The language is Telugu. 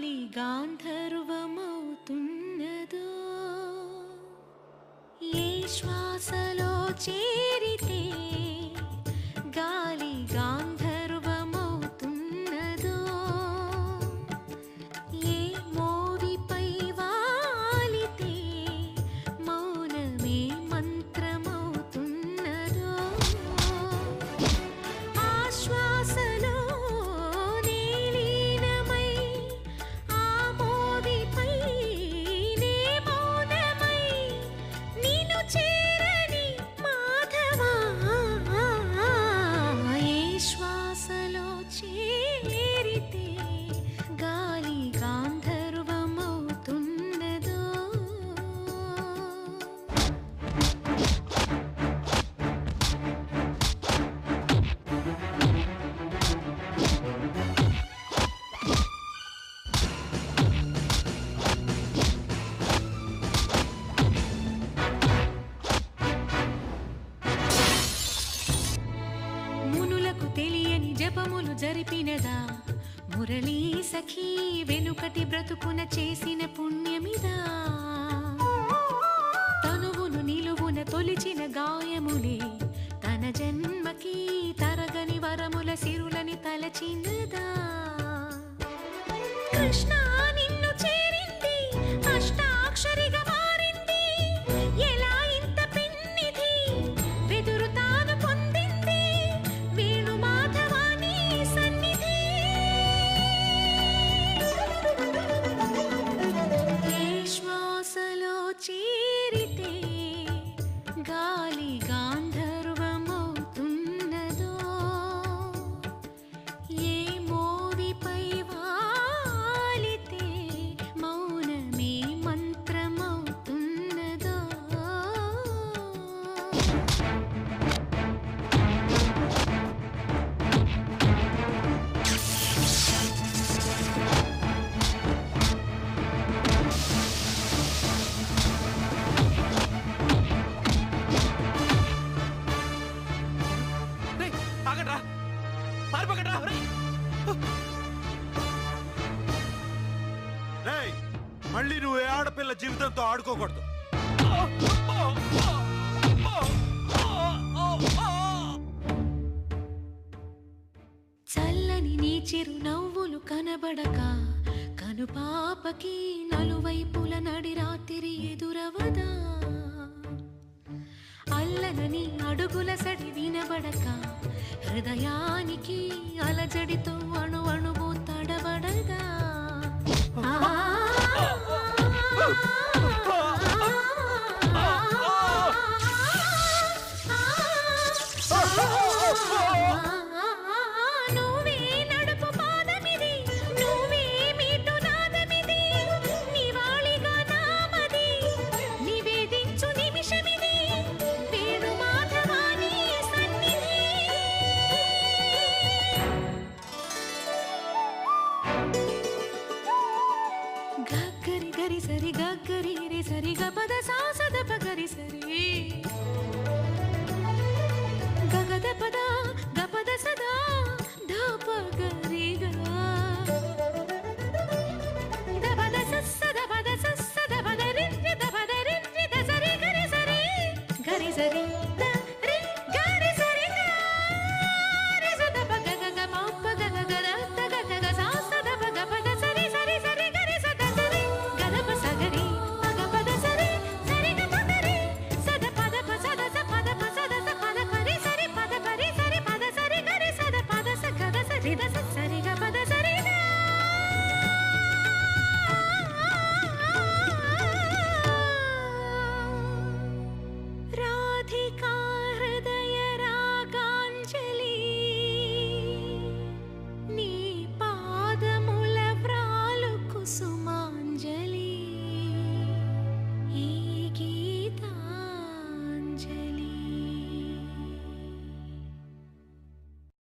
గాలి గాంధర్వమవుతున్నదో ఏ శ్వాసలో చేరితే గాలి గాంధర్వమవుతున్నదో ఏ మోవిపై వాలితే మౌనమే మంత్రమవుతున్నదో ఆ శ్వాసలో నీలీనమై ఆ మోవిపై నే మౌనమై నిన్ను చేరని మాధవా ఏ శ్వాసలో చేరితే గాలి గాంధర్వమవుతున్నదో మునులకు తెలియని జపములు జరిపినదా మురళీ సఖీ వెనుకటి బ్రతుకున చేసిన పుణ్యమిదా తనువును నిలువున తొలిచిన గాయములే తన జన్మకి తరగని వరముల సిరులని తలచినదా కృష్ణ నిన్ను చేరింది అష్టాక్షరిగా మారింది ఎలా ఇంత పెన్నిధి వెదురు తాను పొందింది వేణు మాధవాని సన్నిధి ఏ శ్వాసలో చేరితే గాలి గాంధర్వమవుతున్నదో ఏ మోవిపై వాలితే మౌనమే మంత్రమవుతున్నదో ఆగండ్రా పారిపోకండ్రా రేయ్ మళ్ళీ నువ్వు ఏ ఆడపిల్ల జీవితంతో ఆడుకోకూడదు. చల్లని నీ చిరు నవ్వులు కనబడక కనుపాపకి నలువైపుల నడి రాత్రి ఎదురవదా అల్లనని అడుగుల సడి వినబడక హృదయానికి అలజడితో అణు అణువు తడబడగా నువ్వే నడుపు పాదమిది నువ్వే మీటు నాదమిది నివాళిగా నామది నివేదించు నిమిషమిది వేణు మాధవాని సన్నిధి గగ్గరి గరి సరి గగ్గరి రి సరి గపద సాసద పగరి సరి గగద పద గపద సదా ధప గరి గా